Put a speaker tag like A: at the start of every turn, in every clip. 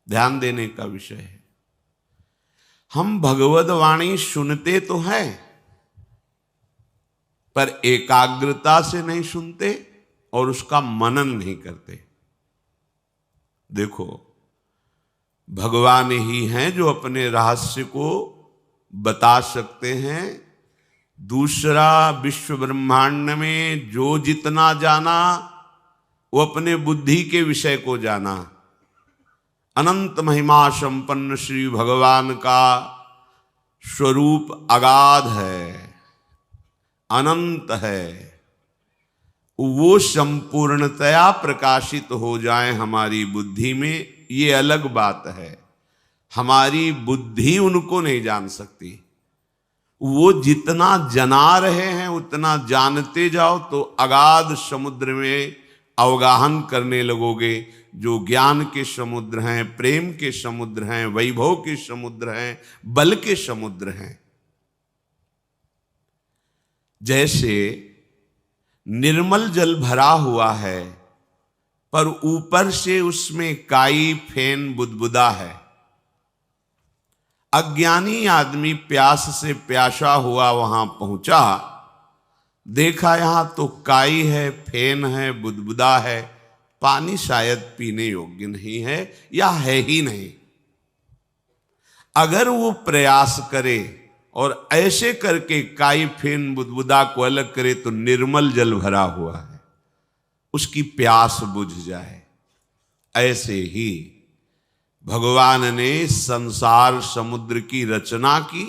A: ध्यान देने का विषय है। हम भगवद वाणी सुनते तो हैं, पर एकाग्रता से नहीं सुनते और उसका मनन नहीं करते। देखो, भगवान ही हैं जो अपने रहस्य को बता सकते हैं। दूसरा विश्व ब्रह्मांड में जो जितना जाना वो अपने बुद्धि के विषय को जाना। अनंत महिमा संपन्न श्री भगवान का स्वरूप अगाध है, अनंत है। वो संपूर्णतया प्रकाशित हो जाए हमारी बुद्धि में, ये अलग बात है। हमारी बुद्धि उनको नहीं जान सकती। वो जितना जना रहे हैं उतना जानते जाओ तो अगाध समुद्र में अवगाहन करने लगोगे। जो ज्ञान के समुद्र हैं, प्रेम के समुद्र हैं, वैभव के समुद्र हैं, बल के समुद्र हैं। जैसे निर्मल जल भरा हुआ है पर ऊपर से उसमें काई फेन बुदबुदा है। अज्ञानी आदमी प्यास से प्यासा हुआ वहां पहुंचा, देखा यहां तो काई है, फेन है, बुदबुदा है, पानी शायद पीने योग्य नहीं है या है ही नहीं। अगर वो प्रयास करे और ऐसे करके काई फेन बुदबुदा को अलग करे तो निर्मल जल भरा हुआ है, उसकी प्यास बुझ जाए। ऐसे ही भगवान ने संसार समुद्र की रचना की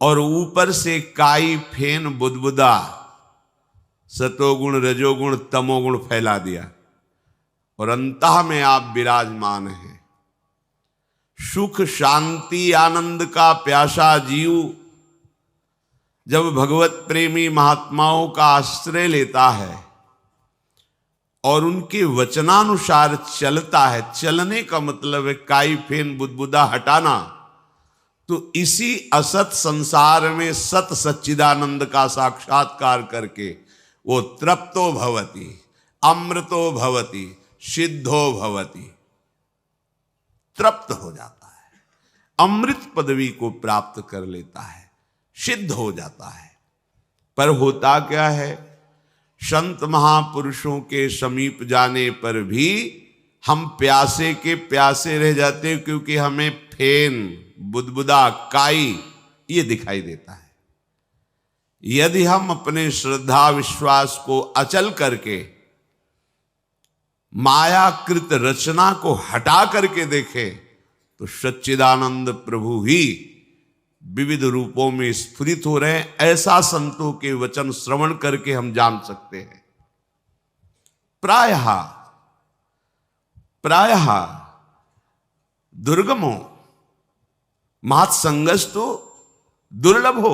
A: और ऊपर से काई फेन बुदबुदा, सतोगुण रजोगुण तमोगुण फैला दिया और अंतः में आप विराजमान हैं। सुख शांति आनंद का प्यासा जीव जब भगवत प्रेमी महात्माओं का आश्रय लेता है और उनके वचनानुसार चलता है, चलने का मतलब है काई फेन बुदबुदा हटाना, तो इसी असत संसार में सत सच्चिदानंद का साक्षात्कार करके वो तृप्तो भवति, अमृतो भवति, सिद्धो भवति, तृप्त हो जाता है, अमृत पदवी को प्राप्त कर लेता है, सिद्ध हो जाता है। पर होता क्या है, संत महापुरुषों के समीप जाने पर भी हम प्यासे के प्यासे रह जाते हैं, क्योंकि हमें फेन बुदबुदा काई ये दिखाई देता है। यदि हम अपने श्रद्धा विश्वास को अचल करके मायाकृत रचना को हटा करके देखें तो सच्चिदानंद प्रभु ही विविध रूपों में स्फुरित हो रहे हैं। ऐसा संतों के वचन श्रवण करके हम जान सकते हैं। प्रायः दुर्गमो महत्संगस्तु दुर्लभो,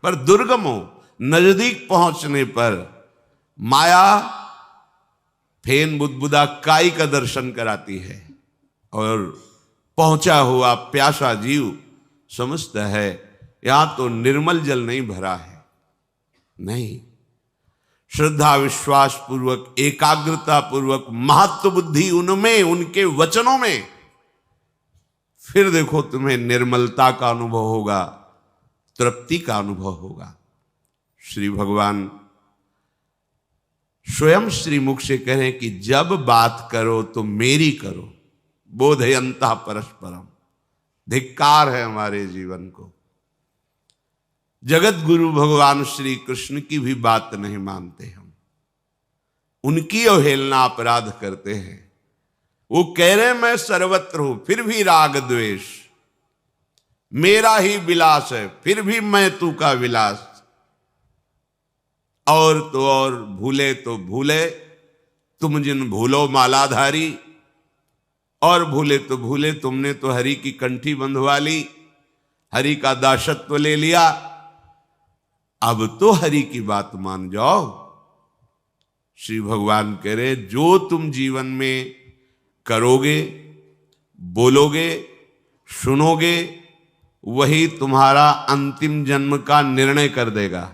A: पर दुर्गमो नजदीक पहुंचने पर माया फेन बुदबुदा काई का दर्शन कराती है और पहुंचा हुआ प्यासा जीव समझता है यहां तो निर्मल जल नहीं भरा है। नहीं, श्रद्धा विश्वास पूर्वक एकाग्रता पूर्वक महत्व बुद्धि उनमें, उनके वचनों में, फिर देखो तुम्हें निर्मलता का अनुभव होगा, तृप्ति का अनुभव होगा। श्री भगवान स्वयं श्री मुख से कह रहे हैं कि जब बात करो तो मेरी करो, बोधयन्तः परस्परम। धिक्कार है हमारे जीवन को। जगत गुरु भगवान श्री कृष्ण की भी बात नहीं मानते हम, उनकी अवहेलना अपराध करते हैं। वो कह रहे मैं सर्वत्र हूं, फिर भी राग द्वेष, मेरा ही विलास है, फिर भी मैं तू का विलास। और तो और भूले तो भूले, तुम जिन भूलो मालाधारी, और भूले तो भूले, तुमने तो हरि की कंठी बंधवा ली, हरि का दासत्व ले लिया, अब तो हरि की बात मान जाओ। श्री भगवान कह रहे जो तुम जीवन में करोगे, बोलोगे, सुनोगे, वही तुम्हारा अंतिम जन्म का निर्णय कर देगा।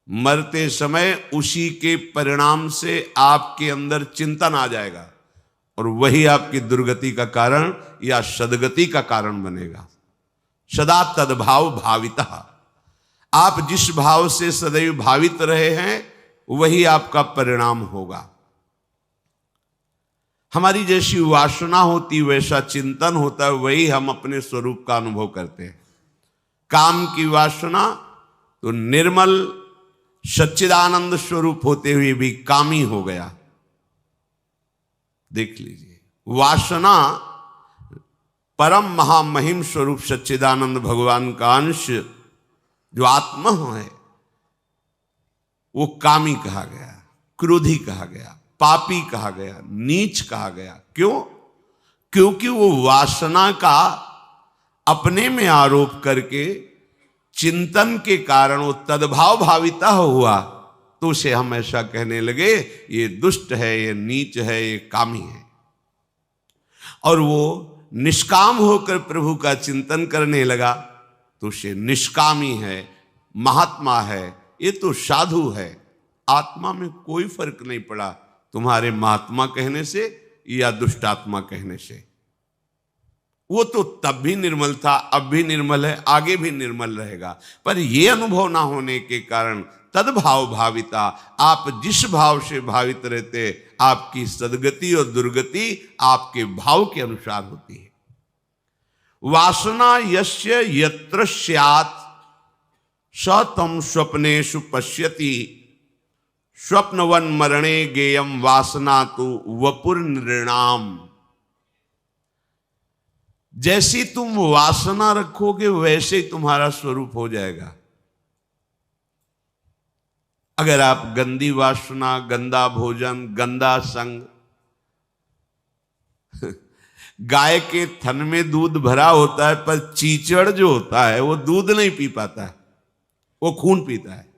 A: मरते समय उसी के परिणाम से आपके अंदर चिंतन आ जाएगा और वही आपकी दुर्गति का कारण या सदगति का कारण बनेगा। सदा तद्भाव भाविता, आप जिस भाव से सदैव भावित रहे हैं वही आपका परिणाम होगा। हमारी जैसी वासना होती वैसा चिंतन होता है, वही हम अपने स्वरूप का अनुभव करते हैं। काम की वासना तो निर्मल सच्चिदानंद स्वरूप होते हुए भी कामी हो गया। देख लीजिए, वासना परम महामहिम स्वरूप सच्चिदानंद भगवान का अंश जो आत्मा है वो कामी कहा गया, क्रोधी कहा गया, पापी कहा गया, नीच कहा गया। क्यों? क्योंकि वो वासना का अपने में आरोप करके चिंतन के कारण वो तद्भाव भाविता हुआ, तो उसे हम ऐसा कहने लगे ये दुष्ट है, ये नीच है, ये कामी है। और वो निष्काम होकर प्रभु का चिंतन करने लगा तो उसे निष्कामी है, महात्मा है, ये तो साधु है। आत्मा में कोई फर्क नहीं पड़ा तुम्हारे महात्मा कहने से या दुष्टात्मा कहने से। वो तो तब भी निर्मल था, अब भी निर्मल है, आगे भी निर्मल रहेगा। पर ये अनुभव ना होने के कारण तद्भाव भाविता, आप जिस भाव से भावित रहते आपकी सदगति और दुर्गति आपके भाव के अनुसार होती है। वासना यस्य यत्र स्यात् स तम स्वप्नेषु पश्यति, स्वप्नवन मरणे गेयम वासना तो वपुर नृणाम। जैसी तुम वासना रखोगे वैसे ही तुम्हारा स्वरूप हो जाएगा। अगर आप गंदी वासना, गंदा भोजन, गंदा संग, गाय के थन में दूध भरा होता है पर चीचड़ जो होता है वो दूध नहीं पी पाता है, वो खून पीता है।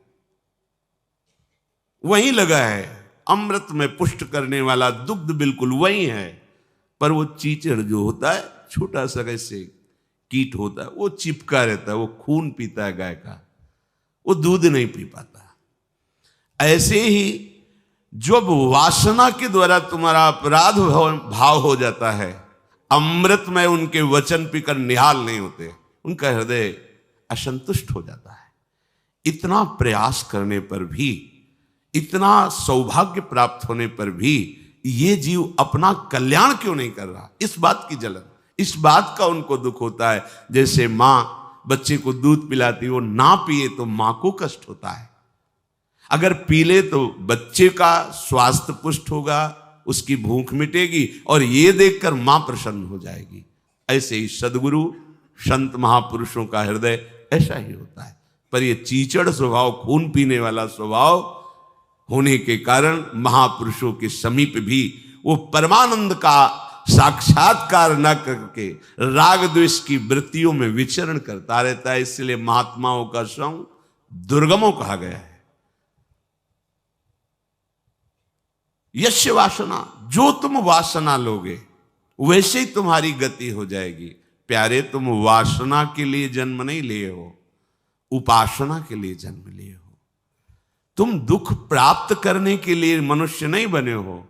A: वही लगा है, अमृत में पुष्ट करने वाला दुग्ध बिल्कुल वही है, पर वो चीचड़ जो होता है छोटा सा कैसे कीट होता है, वो चिपका रहता है, वो खून पीता है गाय का, वो दूध नहीं पी पाता। ऐसे ही जब वासना के द्वारा तुम्हारा अपराध भाव हो जाता है, अमृत में उनके वचन पीकर निहाल नहीं होते, उनका हृदय असंतुष्ट हो जाता है। इतना प्रयास करने पर भी, इतना सौभाग्य प्राप्त होने पर भी ये जीव अपना कल्याण क्यों नहीं कर रहा, इस बात की जलन, इस बात का उनको दुख होता है। जैसे मां बच्चे को दूध पिलाती, वो ना पिए तो मां को कष्ट होता है, अगर पी ले तो बच्चे का स्वास्थ्य पुष्ट होगा, उसकी भूख मिटेगी और ये देखकर मां प्रसन्न हो जाएगी। ऐसे ही सद्गुरु संत महापुरुषों का हृदय ऐसा ही होता है। पर ये चीचड़ स्वभाव, खून पीने वाला स्वभाव होने के कारण महापुरुषों के समीप भी वो परमानंद का साक्षात्कार न करके राग द्वेष की वृत्तियों में विचरण करता रहता है। इसलिए महात्माओं का संग दुर्गमों कहा गया है। यश वासना, जो तुम वासना लोगे वैसे ही तुम्हारी गति हो जाएगी। प्यारे, तुम वासना के लिए जन्म नहीं लिए हो, उपासना के लिए जन्म लिए हो। तुम दुख प्राप्त करने के लिए मनुष्य नहीं बने हो,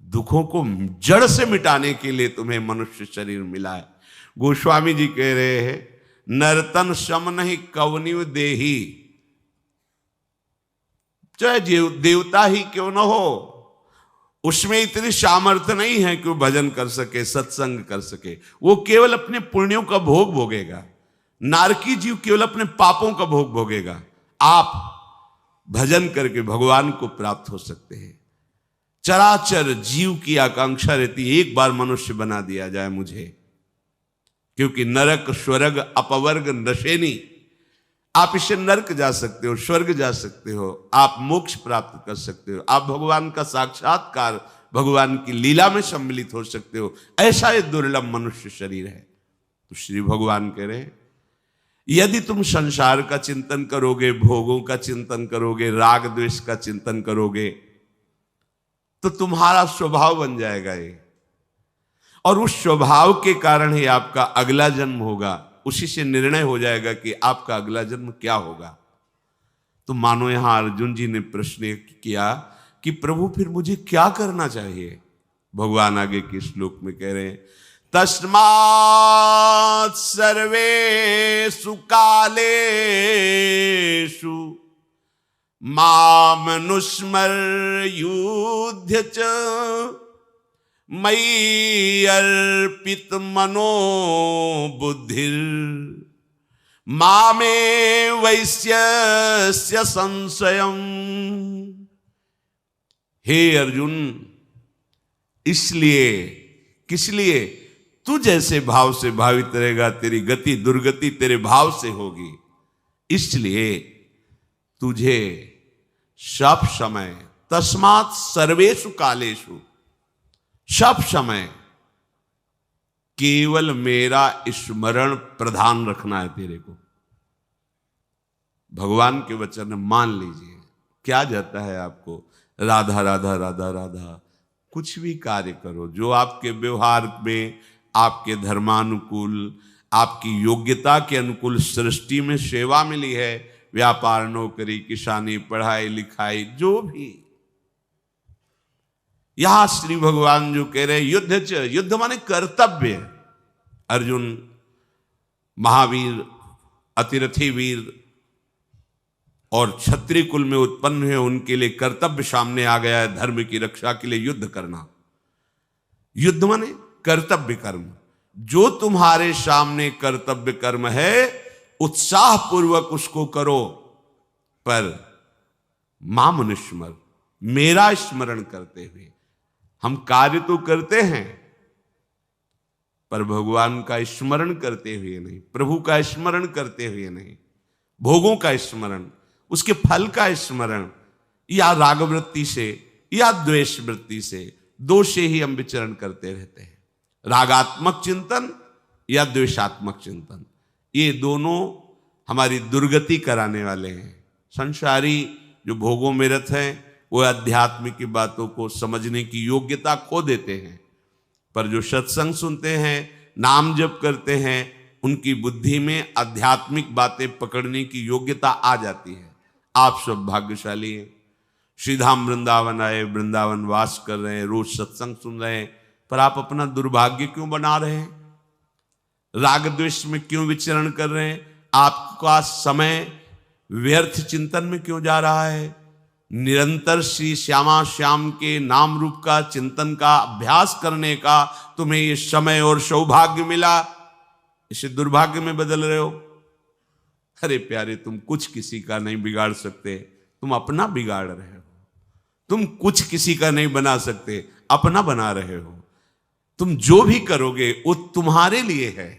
A: दुखों को जड़ से मिटाने के लिए तुम्हें मनुष्य शरीर मिला है। गोस्वामी जी कह रहे हैं, नर्तन सम नहीं कवनिव देही, चाहे देवता ही क्यों न हो, उसमें इतनी सामर्थ्य नहीं है कि वो भजन कर सके, सत्संग कर सके। वो केवल अपने पुण्यों का भोग भोगेगा। नारकी जीव केवल अपने पापों का भोग भोगेगा। आप भजन करके भगवान को प्राप्त हो सकते हैं। चराचर जीव की आकांक्षा रहती है, एक बार मनुष्य बना दिया जाए मुझे, क्योंकि नरक स्वर्ग अपवर्ग नशेनी, आप इससे नरक जा सकते हो, स्वर्ग जा सकते हो, आप मोक्ष प्राप्त कर सकते हो, आप भगवान का साक्षात्कार, भगवान की लीला में सम्मिलित हो सकते हो। ऐसा ये दुर्लभ मनुष्य शरीर है। तो श्री भगवान कह रहे हैं, यदि तुम संसार का चिंतन करोगे, भोगों का चिंतन करोगे, राग द्वेष का चिंतन करोगे, तो तुम्हारा स्वभाव बन जाएगा ये, और उस स्वभाव के कारण ही आपका अगला जन्म होगा। उसी से निर्णय हो जाएगा कि आपका अगला जन्म क्या होगा। तो मानो यहां अर्जुन जी ने प्रश्न किया कि प्रभु फिर मुझे क्या करना चाहिए। भगवान आगे के श्लोक में कह रहे हैं, तस्मात् सर्वेषु कालेषु मामनुस्मर्युध्य च मयि अर्पित मनो बुद्धिर मामे वैश्यस्य संशयम। हे अर्जुन, इसलिए, किस लिए? तू जैसे भाव से भावित रहेगा, तेरी गति दुर्गति तेरे भाव से होगी। इसलिए तुझे सब समय, तस्मात् सर्वेषु कालेषु, सब समय केवल मेरा स्मरण प्रधान रखना है तेरे को। भगवान के वचन मान लीजिए। क्या जाता है आपको? राधा राधा राधा राधा। कुछ भी कार्य करो जो आपके व्यवहार में, आपके धर्मानुकूल, आपकी योग्यता के अनुकूल सृष्टि में सेवा मिली है, व्यापार, नौकरी, किसानी, पढ़ाई लिखाई, जो भी। यहां श्री भगवान जो कह रहे युद्ध च, युद्ध माने कर्तव्य। अर्जुन महावीर, अतिरथी वीर और क्षत्रिय कुल में उत्पन्न हुए, उनके लिए कर्तव्य सामने आ गया है, धर्म की रक्षा के लिए युद्ध करना। युद्ध माने कर्तव्य कर्म। जो तुम्हारे सामने कर्तव्य कर्म है, उत्साह पूर्वक उसको करो, पर मामनुस्मर, मेरा स्मरण करते हुए। हम कार्य तो करते हैं, पर भगवान का स्मरण करते हुए नहीं, प्रभु का स्मरण करते हुए नहीं, भोगों का स्मरण, उसके फल का स्मरण, या रागवृत्ति से या द्वेष वृत्ति से, दो से ही हम विचरण करते रहते हैं। रागात्मक चिंतन या द्वेषात्मक चिंतन, ये दोनों हमारी दुर्गति कराने वाले हैं। संसारी जो भोगों में रत हैं, वो आध्यात्मिक की बातों को समझने की योग्यता खो देते हैं, पर जो सत्संग सुनते हैं, नाम जप करते हैं, उनकी बुद्धि में आध्यात्मिक बातें पकड़ने की योग्यता आ जाती है। आप सब भाग्यशाली हैं। श्रीधाम वृंदावन आए, वृंदावन वास कर रहे हैं, रोज सत्संग सुन रहे हैं, पर आप अपना दुर्भाग्य क्यों बना रहे हैं? राग द्वेष में क्यों विचरण कर रहे हैं? आपका समय व्यर्थ चिंतन में क्यों जा रहा है? निरंतर श्री श्यामा श्याम के नाम रूप का चिंतन का अभ्यास करने का तुम्हें ये समय और सौभाग्य मिला, इसे दुर्भाग्य में बदल रहे हो। अरे प्यारे, तुम कुछ किसी का नहीं बिगाड़ सकते, तुम अपना बिगाड़ रहे हो। तुम कुछ किसी का नहीं बना सकते, अपना बना रहे हो। तुम जो भी करोगे वो तुम्हारे लिए है।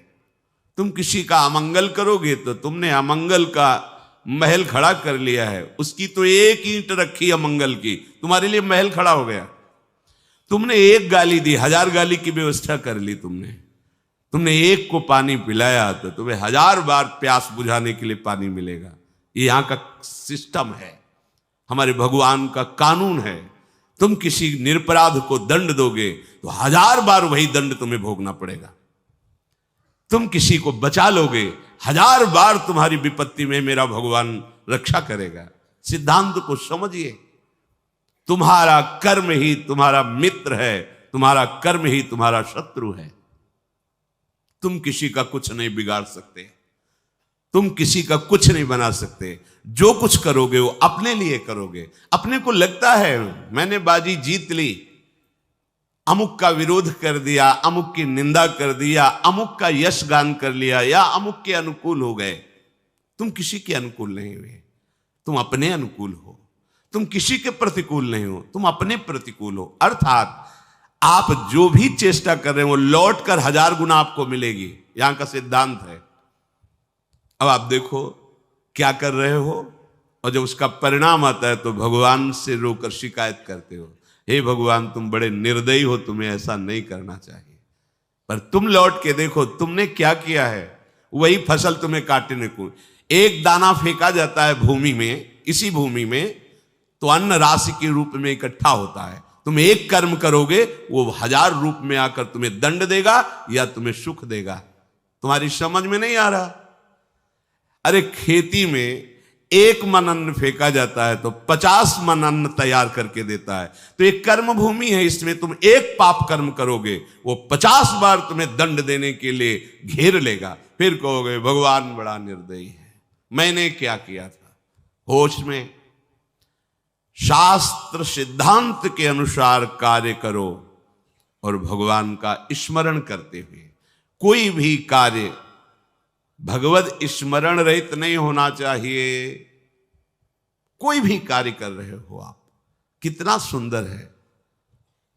A: तुम किसी का अमंगल करोगे तो तुमने अमंगल का महल खड़ा कर लिया है। उसकी तो एक ईंट रखी अमंगल की, तुम्हारे लिए महल खड़ा हो गया। तुमने एक गाली दी, 1000 गाली की व्यवस्था कर ली। तुमने एक को पानी पिलाया तो तुम्हें 1000 बार प्यास बुझाने के लिए पानी मिलेगा। ये यहां का सिस्टम है, हमारे भगवान का कानून है। तुम किसी निरपराध को दंड दोगे तो 1000 बार वही दंड तुम्हें भोगना पड़ेगा। तुम किसी को बचा लोगे, 1000 बार तुम्हारी विपत्ति में मेरा भगवान रक्षा करेगा। सिद्धांत को समझिए। तुम्हारा कर्म ही तुम्हारा मित्र है, तुम्हारा कर्म ही तुम्हारा शत्रु है। तुम किसी का कुछ नहीं बिगाड़ सकते, तुम किसी का कुछ नहीं बना सकते। जो कुछ करोगे वो अपने लिए करोगे। अपने को लगता है मैंने बाजी जीत ली, अमुक का विरोध कर दिया, अमुक की निंदा कर दिया, अमुक का यश गान कर लिया, या अमुक के अनुकूल हो गए। तुम किसी के अनुकूल नहीं हुए, तुम अपने अनुकूल हो। तुम किसी के प्रतिकूल नहीं हो, तुम अपने प्रतिकूल हो। अर्थात आप जो भी चेष्टा कर रहे हो लौट कर 1000 गुना आपको मिलेगी। यहां का सिद्धांत है। अब आप देखो क्या कर रहे हो, और जब उसका परिणाम आता है तो भगवान से रोकर शिकायत करते हो, हे भगवान तुम बड़े निर्दयी हो, तुम्हें ऐसा नहीं करना चाहिए। पर तुम लौट के देखो तुमने क्या किया है। वही फसल तुम्हें काटने को, एक दाना फेंका जाता है भूमि में, इसी भूमि में तो अन्न राशि के रूप में इकट्ठा होता है। तुम एक कर्म करोगे, वो 1000 रूप में आकर तुम्हें दंड देगा या तुम्हें सुख देगा। तुम्हारी समझ में नहीं आ रहा। अरे खेती में एक मन अन्न फेंका जाता है तो 50 मन अन्न तैयार करके देता है। तो एक कर्म भूमि है, इसमें तुम एक पाप कर्म करोगे, वो 50 बार तुम्हें दंड देने के लिए घेर लेगा। फिर कहोगे भगवान बड़ा निर्दयी है, मैंने क्या किया था। होश में शास्त्र सिद्धांत के अनुसार कार्य करो और भगवान का स्मरण करते हुए। कोई भी कार्य भगवत स्मरण रहित नहीं होना चाहिए। कोई भी कार्य कर रहे हो आप, कितना सुंदर है,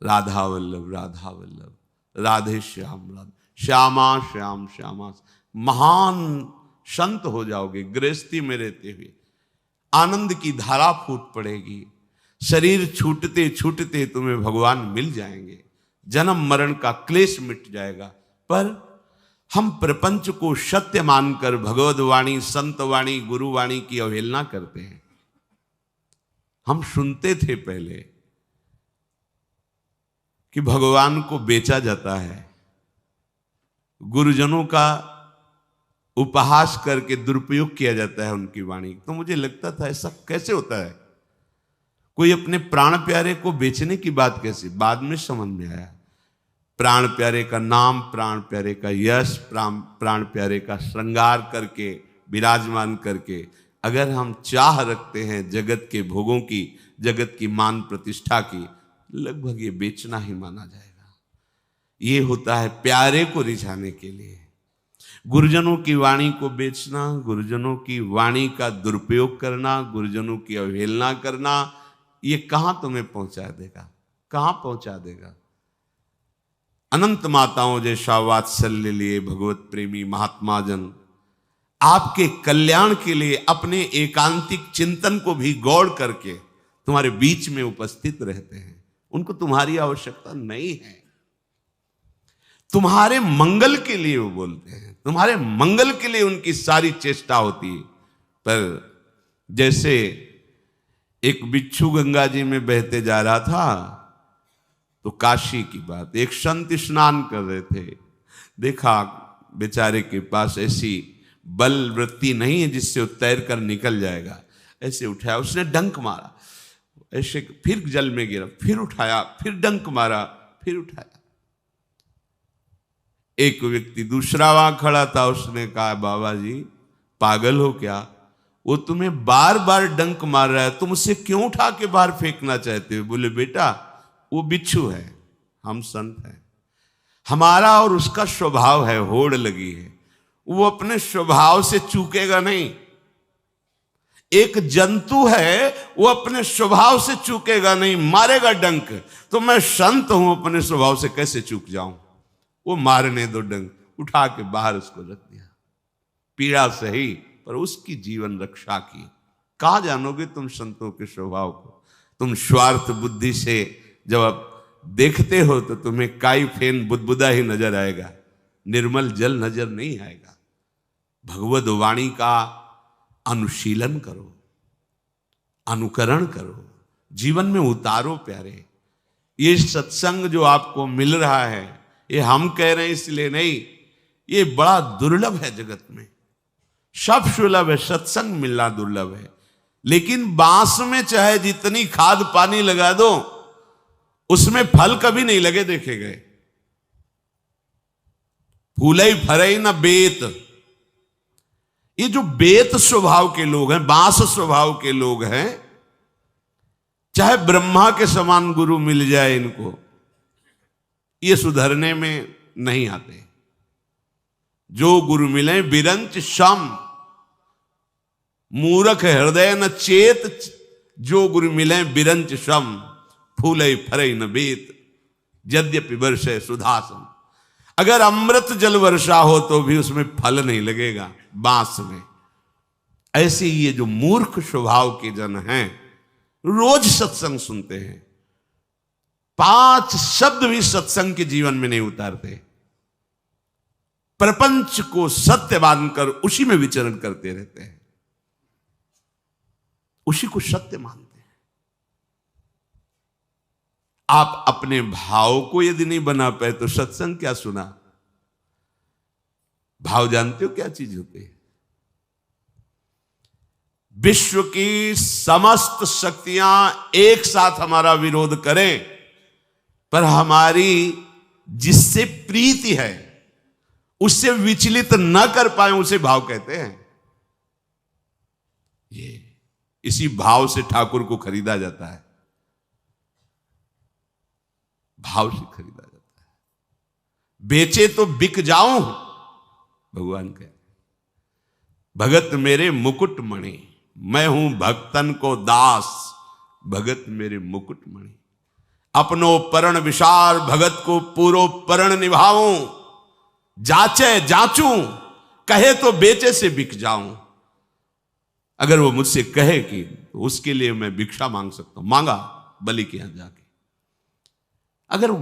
A: राधा वल्लभ राधा वल्लभ, राधे श्याम राधा, श्यामा श्याम श्यामा। महान संत हो जाओगे गृहस्थी में रहते हुए, आनंद की धारा फूट पड़ेगी। शरीर छूटते छूटते तुम्हें भगवान मिल जाएंगे, जन्म मरण का क्लेश मिट जाएगा। पर हम प्रपंच को सत्य मानकर भगवद वाणी, संत वाणी, गुरु वाणी की अवहेलना करते हैं। हम सुनते थे पहले कि भगवान को बेचा जाता है, गुरुजनों का उपहास करके दुरुपयोग किया जाता है उनकी वाणी। तो मुझे लगता था ऐसा कैसे होता है, कोई अपने प्राण प्यारे को बेचने की बात कैसे। बाद में समझ में आया, प्राण प्यारे का नाम, प्राण प्यारे का यश, प्राण प्यारे का श्रृंगार करके, विराजमान करके अगर हम चाह रखते हैं जगत के भोगों की, जगत की मान प्रतिष्ठा की, लगभग ये बेचना ही माना जाएगा। ये होता है प्यारे को रिझाने के लिए। गुरुजनों की वाणी को बेचना, गुरुजनों की वाणी का दुरुपयोग करना, गुरुजनों की अवहेलना करना, ये कहां तुम्हें पहुंचा देगा, कहां पहुंचा देगा। अनंत माताओं जैसा वात्सल्य लिए भगवत प्रेमी महात्मा जन आपके कल्याण के लिए अपने एकांतिक चिंतन को भी गौड़ करके तुम्हारे बीच में उपस्थित रहते हैं। उनको तुम्हारी आवश्यकता नहीं है, तुम्हारे मंगल के लिए वो बोलते हैं, तुम्हारे मंगल के लिए उनकी सारी चेष्टा होती है। पर जैसे एक बिच्छू गंगा जी में बहते जा रहा था, तो काशी की बात, एक संत स्नान कर रहे थे, देखा बेचारे के पास ऐसी बल वृत्ति नहीं है जिससे वो तैर कर निकल जाएगा। ऐसे उठाया, उसने डंक मारा, ऐसे फिर जल में गिरा, फिर उठाया, फिर डंक मारा, फिर उठाया। एक व्यक्ति दूसरा वहां खड़ा था, उसने कहा बाबा जी पागल हो क्या, वो तुम्हें बार बार डंक मार रहा है, तुम उसे क्यों उठा के बाहर फेंकना चाहते हो। बोले बेटा वो बिच्छू है, हम संत हैं, हमारा और उसका स्वभाव है, होड़ लगी है, वो अपने स्वभाव से चूकेगा नहीं। एक जंतु है, वो अपने स्वभाव से चूकेगा नहीं, मारेगा डंक। तो मैं संत हूं, अपने स्वभाव से कैसे चूक जाऊं। वो मारने दो डंक, उठा के बाहर उसको रख दिया। पीड़ा सही पर उसकी जीवन रक्षा की। कहां जानोगे तुम संतों के स्वभाव को। तुम स्वार्थ बुद्धि से जब आप देखते हो तो तुम्हें काई फेन बुदबुदा ही नजर आएगा, निर्मल जल नजर नहीं आएगा। भगवद वाणी का अनुशीलन करो, अनुकरण करो, जीवन में उतारो प्यारे। ये सत्संग जो आपको मिल रहा है, ये हम कह रहे हैं इसलिए नहीं, ये बड़ा दुर्लभ है जगत में। सब सुलभ है, सत्संग मिलना दुर्लभ है। लेकिन बांस में चाहे जितनी खाद पानी लगा दो, उसमें फल कभी नहीं लगे देखे गए। फूलई फरई न बेत। ये जो बेत स्वभाव के लोग हैं, बांस स्वभाव के लोग हैं, चाहे ब्रह्मा के समान गुरु मिल जाए इनको, ये सुधरने में नहीं आते। जो गुरु मिले बिरंच शम, मूर्ख हृदय न चेत। जो गुरु मिले बिरंच शम, फूले फरे न बेत, यद्यपि वर्षे सुधासम। अगर अमृत जल वर्षा हो तो भी उसमें फल नहीं लगेगा बांस में। ऐसे ये जो मूर्ख स्वभाव के जन हैं, रोज सत्संग सुनते हैं, 5 शब्द भी सत्संग के जीवन में नहीं उतारते, प्रपंच को सत्य मानकर उसी में विचरण करते रहते हैं, उसी को सत्य मानते हैं। आप अपने भाव को यदि नहीं बना पाए तो सत्संग क्या सुना। भाव जानते हो क्या चीज होती है। विश्व की समस्त शक्तियां एक साथ हमारा विरोध करें, पर हमारी जिससे प्रीति है उससे विचलित न कर पाए, उसे भाव कहते हैं। ये इसी भाव से ठाकुर को खरीदा जाता है, भाव से खरीदा जाता है। बेचे तो बिक जाऊं, भगवान कहते, भगत मेरे मुकुट मणि, मैं हूं भक्तन को दास, भगत मेरे मुकुट मणि। अपनो परण विशाल, भगत को पूरो परण निभाऊं, जाचे जाचूं, कहे तो बेचे से बिक जाऊं। अगर वो मुझसे कहे कि तो उसके लिए मैं भिक्षा मांग सकता हूं, मांगा बलि के यहां जाके। अगर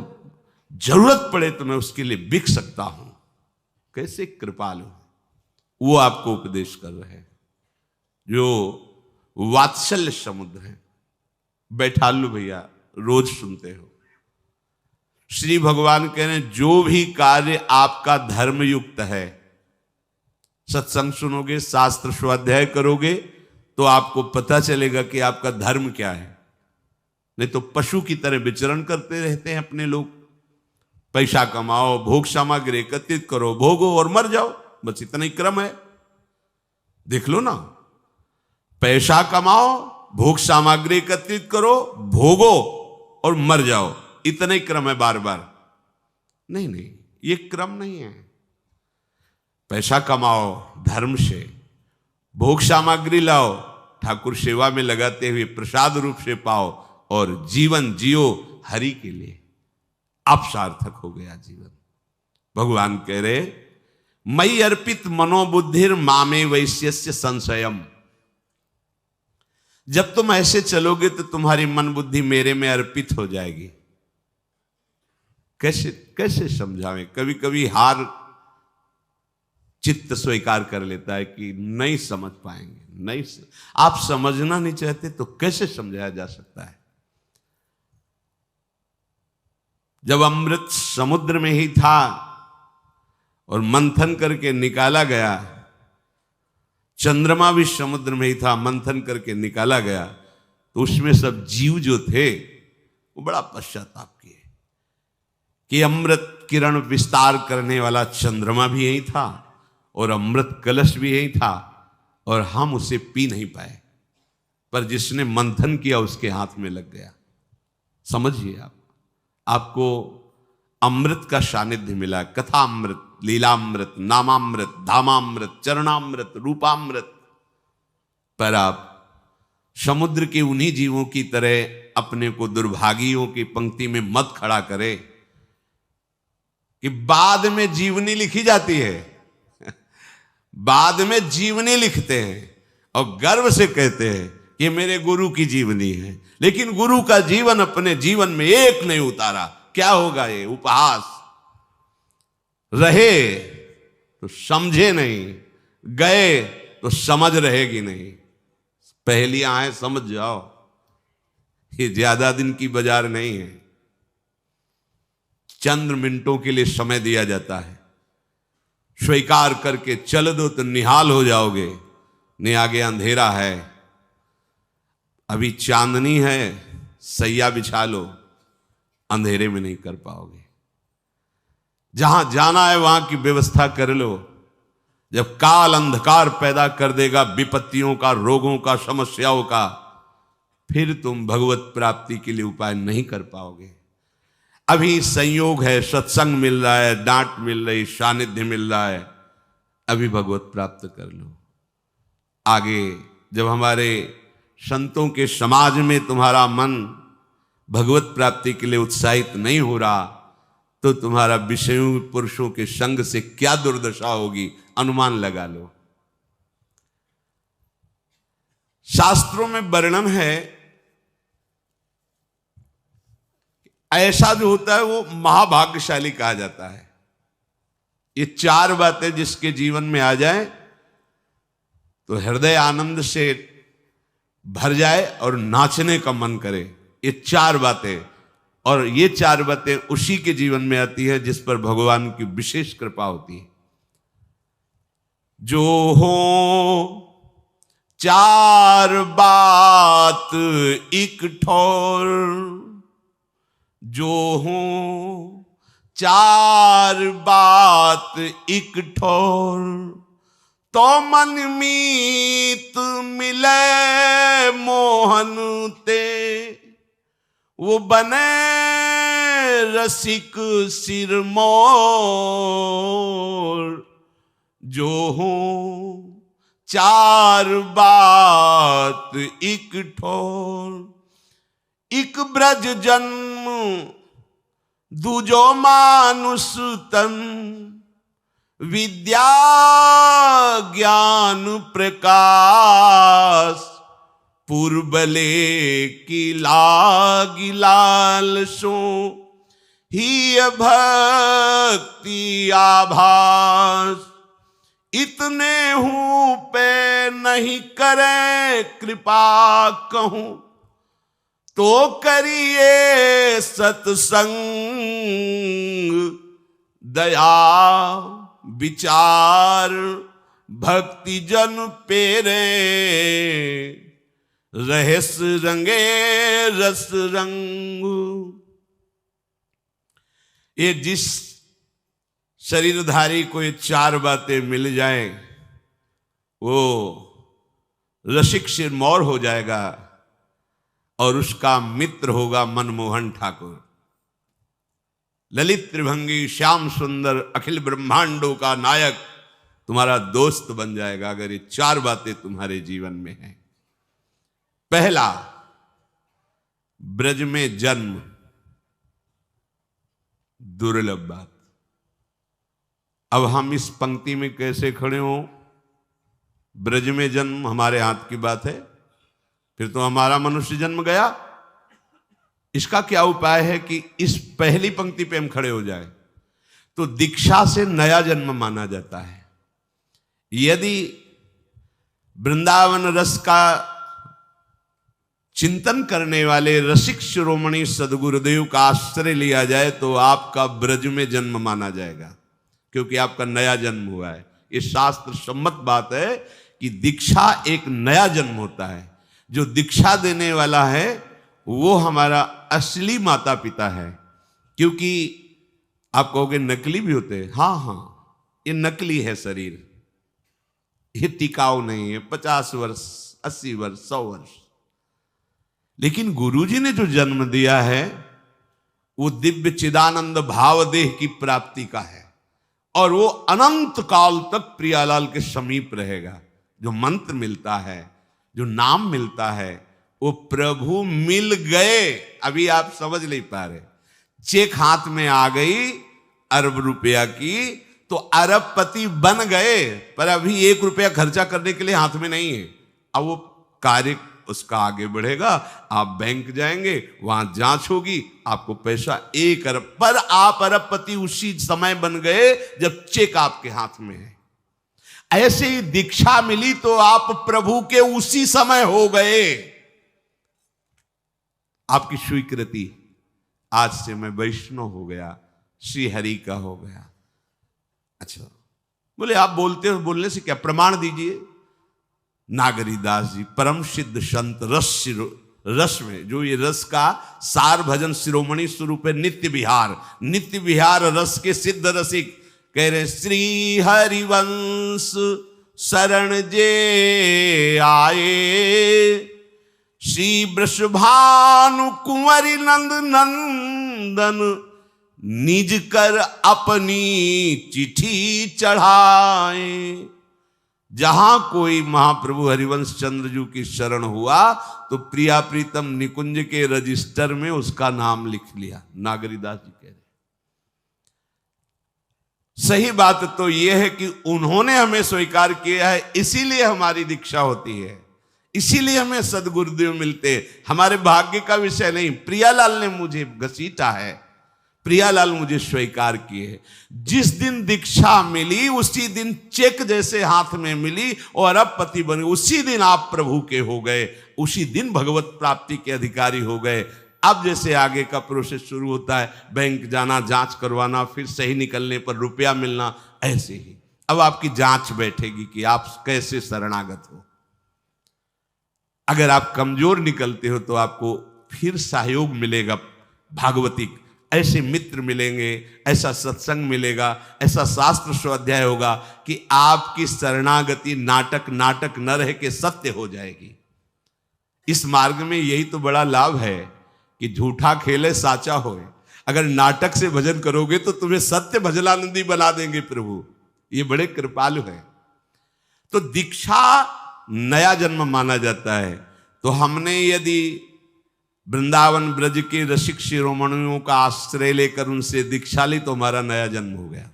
A: जरूरत पड़े तो मैं उसके लिए बिक सकता हूं। कैसे कृपालु, वो आपको उपदेश कर रहे हैं, जो वात्सल्य समुद्र है। बैठा लो भैया, रोज सुनते हो। श्री भगवान कह रहे हैं, जो भी कार्य आपका धर्मयुक्त है, सत्संग सुनोगे, शास्त्र स्वाध्याय करोगे, तो आपको पता चलेगा कि आपका धर्म क्या है। नहीं तो पशु की तरह विचरण करते रहते हैं अपने लोग। पैसा कमाओ, भोग सामग्री एकत्रित करो, भोगो और मर जाओ, बस इतना ही क्रम है। देख लो ना, पैसा कमाओ, भोग सामग्री एकत्रित करो, भोगो और मर जाओ, इतना ही क्रम है बार बार। नहीं नहीं, ये क्रम नहीं है। पैसा कमाओ धर्म से, भोग सामग्री लाओ, ठाकुर सेवा में लगाते हुए प्रसाद रूप से पाओ, और जीवन जियो हरि के लिए। अब सार्थक हो गया जीवन। भगवान कह रहे, मई अर्पित मनोबुद्धिर मामे वैश्यस्य संशयम। जब तुम ऐसे चलोगे तो तुम्हारी मन बुद्धि मेरे में अर्पित हो जाएगी। कैसे कैसे समझावें? कभी कभी हार चित्त स्वीकार कर लेता है कि नहीं समझ पाएंगे, नहीं आप समझना नहीं चाहते तो कैसे समझाया जा सकता है? जब अमृत समुद्र में ही था और मंथन करके निकाला गया, चंद्रमा भी समुद्र में ही था, मंथन करके निकाला गया, तो उसमें सब जीव जो थे वो बड़ा पश्चाताप किए कि अमृत किरण विस्तार करने वाला चंद्रमा भी यही था और अमृत कलश भी यही था, और हम उसे पी नहीं पाए, पर जिसने मंथन किया उसके हाथ में लग गया। समझिए आप, आपको अमृत का सानिध्य मिला, कथामृत, लीलामृत, नामामृत, धामामृत, चरणामृत, रूपामृत, पर आप समुद्र के उन्हीं जीवों की तरह अपने को दुर्भागियों की पंक्ति में मत खड़ा करे कि बाद में जीवनी लिखी जाती है। बाद में जीवनी लिखते हैं और गर्व से कहते हैं कि मेरे गुरु की जीवनी है, लेकिन गुरु का जीवन अपने जीवन में एक नहीं उतारा। क्या होगा ये उपहास? रहे तो समझे नहीं, गए तो समझ रहेगी नहीं। पहेलियां हैं, समझ जाओ, ये ज्यादा दिन की बाजार नहीं है। चंद मिनटों के लिए समय दिया जाता है, स्वीकार करके चल दो तो निहाल हो जाओगे, नहीं आगे अंधेरा है। अभी चांदनी है, सैया बिछा लो, अंधेरे में नहीं कर पाओगे। जहां जाना है वहां की व्यवस्था कर लो। जब काल अंधकार पैदा कर देगा, विपत्तियों का, रोगों का, समस्याओं का, फिर तुम भगवत प्राप्ति के लिए उपाय नहीं कर पाओगे। अभी संयोग है, सत्संग मिल रहा है, डांट मिल रही, सानिध्य मिल रहा है, अभी भगवत प्राप्त कर लो। आगे जब हमारे संतों के समाज में तुम्हारा मन भगवत प्राप्ति के लिए उत्साहित नहीं हो रहा, तो तुम्हारा विषयों पुरुषों के संग से क्या दुर्दशा होगी, अनुमान लगा लो। शास्त्रों में वर्णन है, ऐसा जो होता है वो महाभाग्यशाली कहा जाता है। ये चार बातें जिसके जीवन में आ जाए तो हृदय आनंद से भर जाए और नाचने का मन करे। ये चार बातें, और ये चार बातें उसी के जीवन में आती है जिस पर भगवान की विशेष कृपा होती है। जो हो चार बात एक ठोर, जो हूं चार बात एक ठोर, तो मन मीत मिले मोहन ते, वो बने रसिक सिरमौर, जो हूं चार बात एक ठोर। एक ब्रज जन्म दूजो मानुष तन, विद्या ज्ञान प्रकाश, पूर्वले की लागी लाल सो, ही भक्ति आभास। इतने हूं पे नहीं करे कृपा कहूं, तो करिए सत्संग, दया विचार भक्ति जन पेरे, रहस रंगे रस रंग। ये जिस शरीरधारी को ये चार बातें मिल जाए, वो रसिक सिरमौर हो जाएगा और उसका मित्र होगा मनमोहन ठाकुर। ललित त्रिभंगी श्याम सुंदर अखिल ब्रह्मांडों का नायक तुम्हारा दोस्त बन जाएगा, अगर ये चार बातें तुम्हारे जीवन में हैं। पहला, ब्रज में जन्म, दुर्लभ बात। अब हम इस पंक्ति में कैसे खड़े हो? ब्रज में जन्म हमारे हाथ की बात है, फिर तो हमारा मनुष्य जन्म गया। इसका क्या उपाय है कि इस पहली पंक्ति पे हम खड़े हो जाए? तो दीक्षा से नया जन्म माना जाता है। यदि वृंदावन रस का चिंतन करने वाले रसिक शिरोमणि सदगुरुदेव का आश्रय लिया जाए तो आपका ब्रज में जन्म माना जाएगा, क्योंकि आपका नया जन्म हुआ है। ये शास्त्र सम्मत बात है कि दीक्षा एक नया जन्म होता है। जो दीक्षा देने वाला है वो हमारा असली माता पिता है। क्योंकि आप कहोगे नकली भी होते हैं, हाँ, ये नकली है शरीर, ये टिकाऊ नहीं है। 50 वर्ष 80 वर्ष 100 वर्ष। लेकिन गुरुजी ने जो जन्म दिया है वो दिव्य चिदानंद भाव देह की प्राप्ति का है, और वो अनंत काल तक प्रियालाल के समीप रहेगा। जो मंत्र मिलता है, जो नाम मिलता है, वो प्रभु मिल गए। अभी आप समझ नहीं पा रहे। चेक हाथ में आ गई अरब रुपया की तो अरबपति बन गए, पर अभी 1 रुपया खर्चा करने के लिए हाथ में नहीं है। अब वो कार्य उसका आगे बढ़ेगा। आप बैंक जाएंगे, वहां जांच होगी, आपको पैसा 1 अरब, पर आप अरबपति उसी समय बन गए जब चेक आपके हाथ में है। ऐसे ही दीक्षा मिली तो आप प्रभु के उसी समय हो गए। आपकी स्वीकृति, आज से मैं वैष्णव हो गया, श्री हरि का हो गया। अच्छा, बोले आप बोलते हो, बोलने से क्या, प्रमाण दीजिए। नागरीदास जी परम सिद्ध संत रस में, जो ये रस का सार भजन शिरोमणि स्वरूप है, नित्य विहार रस के सिद्ध रसिक कह रहे, श्री हरिवंश शरण जे आए, श्री वृषभानु कुंवरी नंद नंदन, निज कर अपनी चिट्ठी चढ़ाए। जहां कोई महाप्रभु हरिवंश चंद्र जी की शरण हुआ तो प्रिया प्रीतम निकुंज के रजिस्टर में उसका नाम लिख लिया। नागरीदास जी कह रहे, सही बात तो यह है कि उन्होंने हमें स्वीकार किया है, इसीलिए हमारी दीक्षा होती है, इसीलिए हमें सदगुरुदेव मिलते। हमारे भाग्य का विषय नहीं। प्रियालाल ने मुझे घसीटा है, प्रियालाल मुझे स्वीकार किए। जिस दिन दीक्षा मिली उसी दिन चेक जैसे हाथ में मिली और अरबपति बन गए। उसी दिन आप प्रभु के हो गए, उसी दिन भगवत प्राप्ति के अधिकारी हो गए। अब जैसे आगे का प्रोसेस शुरू होता है, बैंक जाना, जांच करवाना, फिर सही निकलने पर रुपया मिलना, ऐसे ही अब आपकी जांच बैठेगी कि आप कैसे शरणागत हो। अगर आप कमजोर निकलते हो तो आपको फिर सहयोग मिलेगा भागवतिक, ऐसे मित्र मिलेंगे, ऐसा सत्संग मिलेगा, ऐसा शास्त्र स्वाध्याय होगा कि आपकी शरणागति नाटक नाटक न रह के सत्य हो जाएगी। इस मार्ग में यही तो बड़ा लाभ है कि झूठा खेले साचा होए। अगर नाटक से भजन करोगे तो तुम्हें सत्य भजनानंदी बना देंगे प्रभु, ये बड़े कृपालु हैं। तो दीक्षा नया जन्म माना जाता है। तो हमने यदि वृंदावन ब्रज के रसिक शिरोमणियों का आश्रय लेकर उनसे दीक्षा ली तो हमारा नया जन्म हो गया।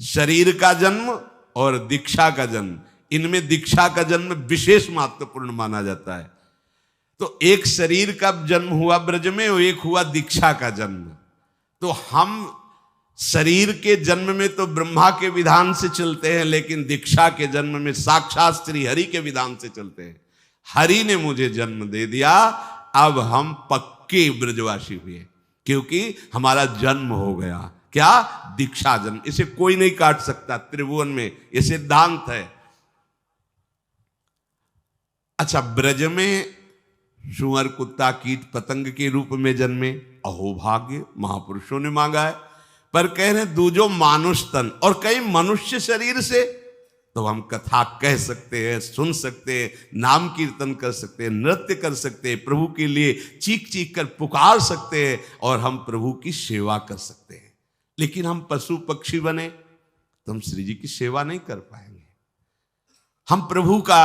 A: शरीर का जन्म और दीक्षा का जन्म, इनमें दीक्षा का जन्म विशेष महत्वपूर्ण माना जाता है। तो एक शरीर का जन्म हुआ ब्रज में और एक हुआ दीक्षा का जन्म। तो हम शरीर के जन्म में तो ब्रह्मा के विधान से चलते हैं, लेकिन दीक्षा के जन्म में साक्षात श्री हरि के विधान से चलते हैं। हरि ने मुझे जन्म दे दिया, अब हम पक्के ब्रजवासी हुए, क्योंकि हमारा जन्म हो गया। क्या? दीक्षा जन्म। इसे कोई नहीं काट सकता त्रिभुवन में, यह सिद्धांत है। अच्छा, ब्रज में सुअर कुत्ता कीट पतंग के रूप में जन्मे, अहोभाग्य, महापुरुषों ने मांगा है। पर कह रहे दूजो मानुष तन, और कई मनुष्य शरीर से तो हम कथा कह सकते हैं, सुन सकते हैं, नाम कीर्तन कर सकते हैं, नृत्य कर सकते हैं, प्रभु के लिए चीख चीख कर पुकार सकते हैं, और हम प्रभु की सेवा कर सकते हैं। लेकिन हम पशु पक्षी बने तो हम श्री जी की सेवा नहीं कर पाएंगे, हम प्रभु का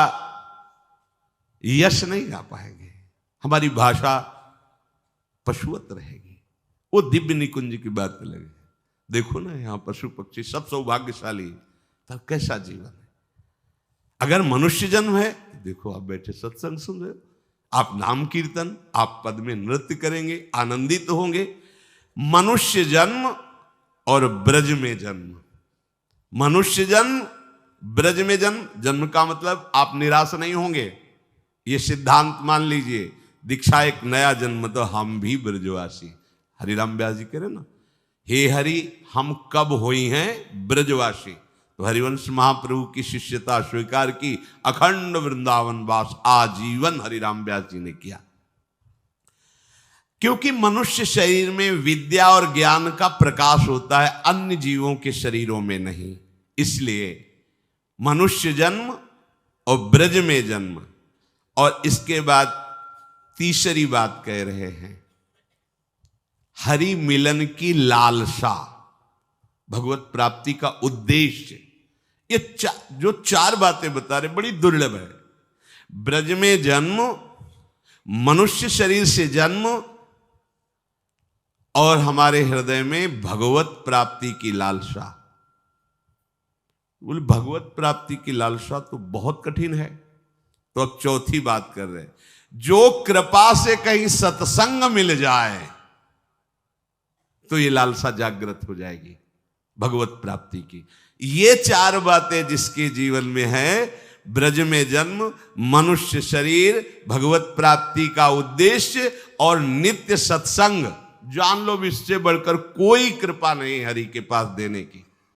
A: यश नहीं गा पाएंगे, हमारी भाषा पशुवत रहेगी। वो दिव्य निकुंज की बात अलग है। देखो ना, यहां पशु पक्षी सब सौभाग्यशाली, तब कैसा जीवन है। अगर मनुष्य जन्म है, देखो आप बैठे सत्संग सुन रहे हो, आप नाम कीर्तन, आप पद में नृत्य करेंगे, आनंदित होंगे। मनुष्य जन्म और ब्रज में जन्म, मनुष्य जन्म ब्रज में जन्म, जन्म का मतलब आप निराश नहीं होंगे, ये सिद्धांत मान लीजिए। दीक्षा एक नया जन्म, तो हम भी ब्रजवासी। हरिराम व्यास जी कह रहे ना, हे हरि हम कब हुई हैं ब्रजवासी। तो हरिवंश महाप्रभु की शिष्यता स्वीकार की, अखंड वृंदावन वास आजीवन हरिराम व्यास जी ने किया। क्योंकि मनुष्य शरीर में विद्या और ज्ञान का प्रकाश होता है, अन्य जीवों के शरीरों में नहीं। इसलिए मनुष्य जन्म और ब्रज में जन्म, और इसके बाद तीसरी बात कह रहे हैं, हरि मिलन की लालसा, भगवत प्राप्ति का उद्देश्य। ये जो चार बातें बता रहे बड़ी दुर्लभ है। ब्रज में जन्म, मनुष्य शरीर से जन्म, और हमारे हृदय में भगवत प्राप्ति की लालसा। बोले भगवत प्राप्ति की लालसा तो बहुत कठिन है। तो अब चौथी बात कर रहे हैं, जो कृपा से कहीं सत्संग मिल जाए तो ये लालसा जागृत हो जाएगी भगवत प्राप्ति की। ये चार बातें जिसके जीवन में है, ब्रज में जन्म, मनुष्य शरीर, भगवत प्राप्ति का उद्देश्य और नित्य सत्संग, जान लो इससे बढ़कर कोई कृपा नहीं हरि के पास देने की।